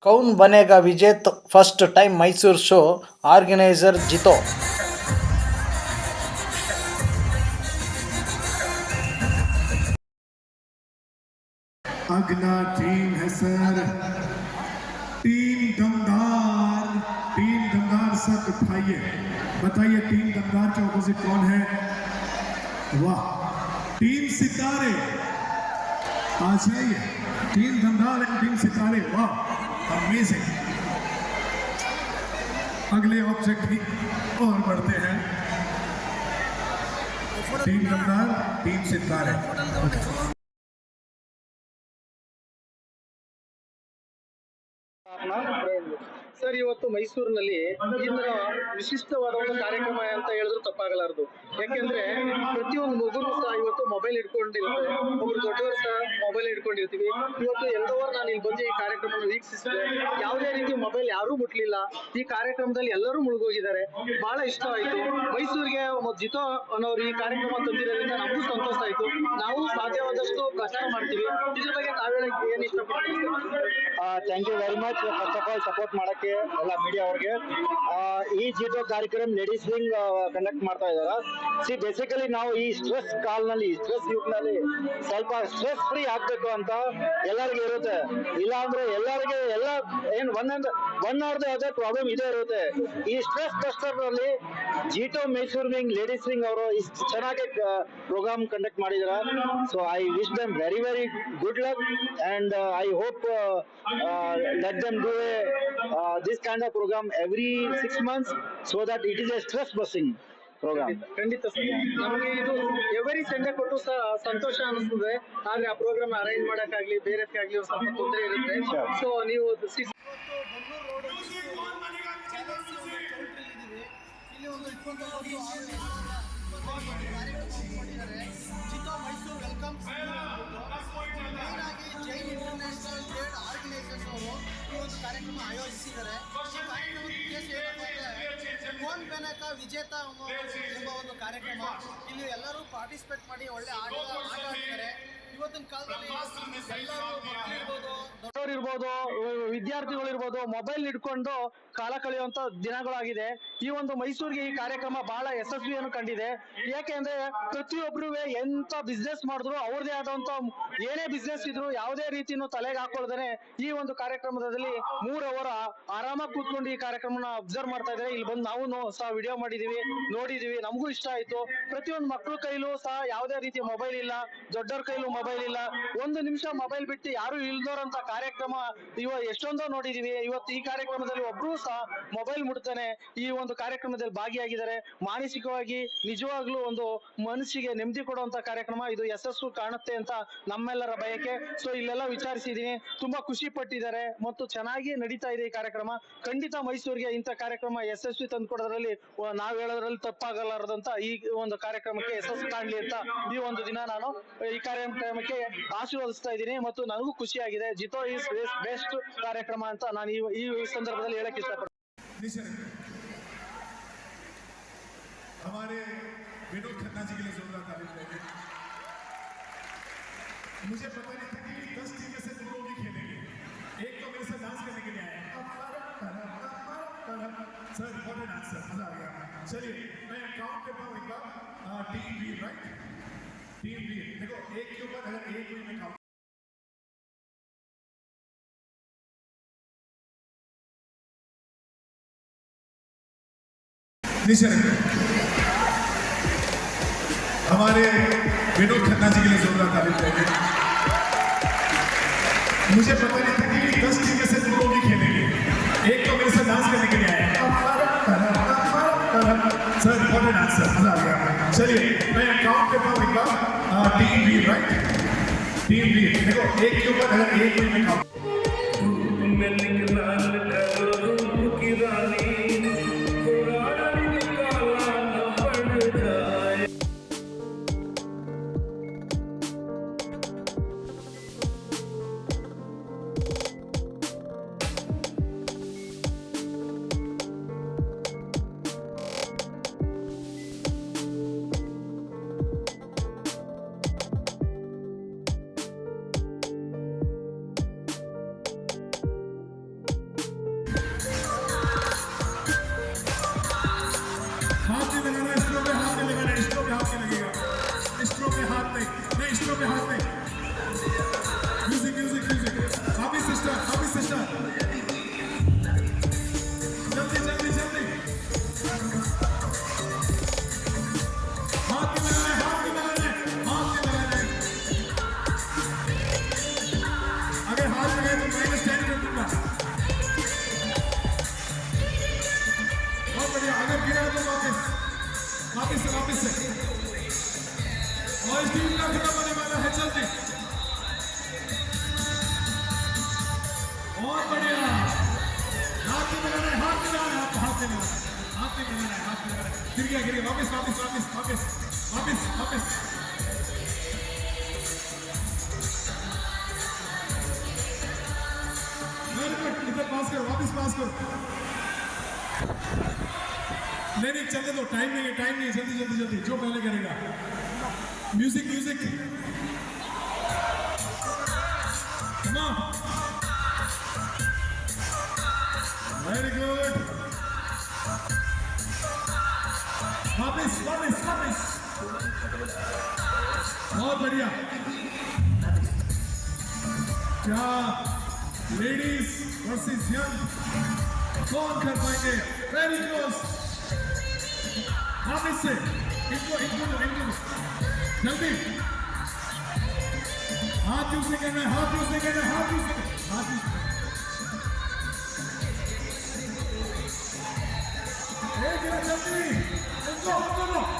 कौन बनेगा विजेत first time Mysore show organiser JITO. अगला टीम है सर टीम दमदार। टीम दमदार सर उठाइए, बताइए टीम दमदार के ऑपोजिट कौन है? वाह, टीम सितारे आ जाइए। टीम दमदार एंड टीम सितारे, वाह अमेजिंग। अगले ऑब्जेक्ट की और बढ़ते हैं। टीम दमदार, टीम सितारे। ಸರ್, ಇವತ್ತು ಮೈಸೂರಿನಲ್ಲಿ ಇದರ ವಿಶಿಷ್ಟವಾದ ಒಂದು ಕಾರ್ಯಕ್ರಮ ಅಂತ ಹೇಳಿದ್ರು ತಪ್ಪಾಗಲಾರದು. ಯಾಕೆಂದ್ರೆ ಪ್ರತಿಯೊಂದು ಮಗುನು ಸಹ ಇವತ್ತು ಮೊಬೈಲ್ ಇಟ್ಕೊಂಡಿರುತ್ತೆ, ಒಬ್ರು ದೊಡ್ಡವರು ಸಹ ಮೊಬೈಲ್ ಇಟ್ಕೊಂಡಿರ್ತೀವಿ. ಇವತ್ತು ಎಲ್ಲವರು ನಾನು ಇಲ್ಲಿ ಬಂದು ಈ ಕಾರ್ಯಕ್ರಮ ವೀಕ್ಷಿಸಿದೆ. ಯಾವುದೇ ರೀತಿ ಮೊಬೈಲ್ ಯಾರೂ ಮುಟ್ಲಿಲ್ಲ. ಈ ಕಾರ್ಯಕ್ರಮದಲ್ಲಿ ಎಲ್ಲರೂ ಮುಳುಗೋಗಿದ್ದಾರೆ. ಬಹಳ ಇಷ್ಟವಾಯಿತು. ಮೈಸೂರಿಗೆ ಜಿತೋ ಅನ್ನೋರು ಈ ಕಾರ್ಯಕ್ರಮ ತಂದಿರೋದ್ರಿಂದ ನಮಗೂ ಸಂತೋಷ ಆಯ್ತು. ನಾವು ಸಾಧ್ಯವಾದಷ್ಟು ಪ್ರಚಾರ ಮಾಡ್ತೀವಿ. ಇದ್ರ ಬಗ್ಗೆ ತಾವೇಳಕ್ಕೆ ಏನ್ ಇಷ್ಟಪಡ್ತೀವಿ? Thank you very much. First of all support ಮಾಡಕ್ಕೆ ಎಲ್ಲ ಮೀಡಿಯಾ ಅವ್ರಿಗೆ. ಈ ಜಿತೋ ಕಾರ್ಯಕ್ರಮ ಲೇಡೀಸ್ ವಿಂಗ್ ಕಂಡಕ್ಟ್ ಮಾಡ್ತಾ ಇದಾರೆ. ಬೇಸಿಕಲಿ ನಾವು ಈ ಸ್ಟ್ರೆಸ್ ಕಾಲ್ನಲ್ಲಿ, ಸ್ಟ್ರೆಸ್ ಯುಗ್ನಲ್ಲಿ ಸ್ವಲ್ಪ ಸ್ಟ್ರೆಸ್ ಫ್ರೀ ಆಗ್ಬೇಕು ಅಂತ ಎಲ್ಲರಿಗೂ ಇರುತ್ತೆ. ಇಲ್ಲ ಅಂದ್ರೆ ಎಲ್ಲರಿಗೆ ಎಲ್ಲ ಏನ್ ಒನ್ ಆರ್ ಅದೇ ಪ್ರಾಬ್ಲಮ್ ಇದೇ ಇರುತ್ತೆ. ಈ ಸ್ಟ್ರೆಸ್ ಬಸ್ಟರ್ ನಲ್ಲಿ ಜಿಟೋ ಮೈಸೂರು ವಿಂಗ್ ಲೇಡೀಸ್ ವಿಂಗ್ ಅವರು ಇಷ್ಟು ಚೆನ್ನಾಗಿ ಪ್ರೋಗ್ರಾಮ್ ಕಂಡಕ್ಟ್ ಮಾಡಿದಾರೆ. So I wish dum very very good luck and I hope let them do this kind of program every 6 months so that it is a stress busting program. ಖಂಡಿತ sir, ನಮಗೆ ಇದು every Sunday ಕೊಟ್ಟು ಸಹ ಸಂತೋಷ ಅನಿಸ್ತದೆ. ಆದ್ರೆ ಆ program arrange ಮಾಡಕ್ಕಾಗ್ಲಿ ಬೇರೆದಕ್ಕಾಗ್ಲಿ ಸ್ವಲ್ಪ ತೊಂದರೆ ಇರುತ್ತೆ. ಸೊ ನೀವು ಇಲ್ಲಿ ಒಂದು 20 JITO Mysore welcome Jain international trade organisers ಅವರು ಈ ಒಂದು ಕಾರ್ಯಕ್ರಮ ಆಯೋಜಿಸಿದ್ದಾರೆ. ಈ ಕಾರ್ಯಕ್ರಮದ ಉದ್ದೇಶ ಏನಂದ್ರೆ ಕೋನ್ ಬೆನಕ ವಿಜೇತ ಎಂಬ ಒಂದು ಕಾರ್ಯಕ್ರಮ. ಇಲ್ಲಿ ಎಲ್ಲರೂ ಪಾರ್ಟಿಸಿಪೇಟ್ ಮಾಡಿ ಒಳ್ಳೆ ಆಟ ಆಡಿದ್ದಾರೆ. ಇವತ್ತಿನ ಕಾಲದಲ್ಲಿ ಎಲ್ಲರೂ ಇರ್ಬೋದು, ವಿದ್ಯಾರ್ಥಿಗಳಿರ್ಬೋದು, ಮೊಬೈಲ್ ಇಟ್ಕೊಂಡು ಕಾಲ ಕಳೆಯುವಂತ ದಿನಗಳಾಗಿದೆ. ಈ ಒಂದು ಮೈಸೂರಿಗೆ ಈ ಕಾರ್ಯಕ್ರಮ ಬಹಳ ಯಶಸ್ವಿಯನ್ನು ಕಂಡಿದೆ. ಯಾಕೆಂದ್ರೆ ಪ್ರತಿಯೊಬ್ರು ಎಂತ ಬಿಸ್ನೆಸ್ ಮಾಡಿದ್ರು, ಅವ್ರದೇ ಆದಂತ ಏನೇ ಬಿಸ್ನೆಸ್ ಇದ್ರು ಯಾವುದೇ ರೀತಿನೂ ತಲೆಗೆ ಹಾಕೊಳ್ದೇನೆ ಈ ಒಂದು ಕಾರ್ಯಕ್ರಮದಲ್ಲಿ 3 ಅವರ್ ಆರಾಮಾಗಿ ಕೂತ್ಕೊಂಡು ಈ ಕಾರ್ಯಕ್ರಮನ ಅಬ್ಸರ್ವ್ ಮಾಡ್ತಾ ಇದ್ದಾರೆ. ಇಲ್ಲಿ ಬಂದು ನಾವು ಸಹ ವಿಡಿಯೋ ಮಾಡಿದೀವಿ, ನೋಡಿದೀವಿ, ನಮಗೂ ಇಷ್ಟ ಆಯ್ತು. ಪ್ರತಿಯೊಂದು ಮಕ್ಕಳ ಕೈಲೂ ಸಹ ಯಾವುದೇ ರೀತಿ ಮೊಬೈಲ್ ಇಲ್ಲ, ದೊಡ್ಡವ್ರ ಕೈಲೂ ಮೊಬೈಲ್ ಇಲ್ಲ. 1 ನಿಮಿಷ ಮೊಬೈಲ್ ಬಿಟ್ಟು ಯಾರು ಇಲ್ದೋರಂತ ಕಾರ್ಯಕ್ರಮ ಎಷ್ಟೊಂದೋ ನೋಡಿದೀವಿ. ಇವತ್ತು ಈ ಕಾರ್ಯಕ್ರಮದಲ್ಲಿ ಒಬ್ರು ಸಹ ಮೊಬೈಲ್ ಮುಟ್ತಾನೆ ಈ ಒಂದು ಕಾರ್ಯಕ್ರಮದಲ್ಲಿ ಭಾಗಿಯಾಗಿದ್ದಾರೆ. ಮಾನಸಿಕವಾಗಿ ನಿಜವಾಗ್ಲೂ ಒಂದು ಮನಸ್ಸಿಗೆ ನೆಮ್ಮದಿ ಕೊಡುವಂತ ಕಾರ್ಯಕ್ರಮ ಇದು. ಯಶಸ್ಸು ಕಾಣುತ್ತೆ ಅಂತ ನಮ್ಮೆಲ್ಲರ ಬಯಕೆ. ಸೊ ಇಲ್ಲೆಲ್ಲ ವಿಚಾರಿಸಿದೀನಿ, ತುಂಬಾ ಖುಷಿ ಪಟ್ಟಿದ್ದಾರೆ ಮತ್ತು ಚೆನ್ನಾಗಿ ನಡೀತಾ ಇದೆ ಈ ಕಾರ್ಯಕ್ರಮ. ಖಂಡಿತ ಮೈಸೂರಿಗೆ ಇಂಥ ಕಾರ್ಯಕ್ರಮ ಯಶಸ್ವಿ ತಂದುಕೊಡೋದ್ರಲ್ಲಿ ನಾವ್ ಹೇಳೋದ್ರಲ್ಲಿ ತಪ್ಪಾಗಲಾರದಂತ ಈ ಒಂದು ಕಾರ್ಯಕ್ರಮಕ್ಕೆ ಯಶಸ್ಸು ಕಾಣ್ಲಿ ಅಂತ ಈ ಒಂದು ದಿನ ನಾನು ಈ ಕಾರ್ಯಕ್ರಮಕ್ಕೆ ಆಶೀರ್ವದಿಸ್ತಾ ಇದ್ದೀನಿ ಮತ್ತು ನನಗೂ ಖುಷಿಯಾಗಿದೆ. ಜಿತೋ ಇಸ್ ಬೆಸ್ಟ್ ಕಾರ್ಯಕ್ರಮ ಅಂತ ನಾನು ಈ ಸಂದರ್ಭದಲ್ಲಿ ಹೇಳಕ್ ಇಷ್ಟಪಡ್ತೀನಿ. हमारे विनोद खन्ना जी के लिए जोरदार तारीफ करेंगे। मुझे पता नहीं था कि 10 टीमें से 2 लोग ही खेलेंगे। एक तो मेरे साथ डांस करने के लिए आए हैं। सर बहुत डांस सर, मजा आ गया। चलिए मैं काउंट करता हूँ एक बार। Team B, right? Team B, देखो एक के ऊपर अगर एक हुई मैं काउंट हमारे विनोद खन्ना जी के लिए जोरदार तारीफ करेंगे। मुझे पता नहीं था कि 10 टीमें से 2 लोग ही खेलेंगे। एक तो मेरे साथ डांस करने के लिए आए हैं। सर बहुत डांस सर, मजा आ गया। चलिए मैं काउंट करता हूँ एक बार। Team B, right? Team B, देखो एक के ऊपर अगर एक हुई मैं काउंट में हाथ में म्यूजिक म्यूजिक म्यूजिक हाफिज सिस्टर जल्दी जल्दी जल्दी हाथ में लगाना अगर हाथ लगाए तो -10 कर दूंगा बहुत बढ़िया अगर गिरा तो वापस से और इस टीम का खत्म होने वाला है जल्दी बहुत बढ़िया हाथ में लगाना है गिर गया वापस इधर पास करो नहीं चलने दो टाइम नहीं है जल्दी जो पहले करेगा म्यूजिक वेरी गुड वापस बहुत बढ़िया क्या लेडीज वर्सेस यंग कौन कर पाएंगे वेरी क्लोज वापस से इनको जल्दी हाथ यूज नहीं करना जल्दी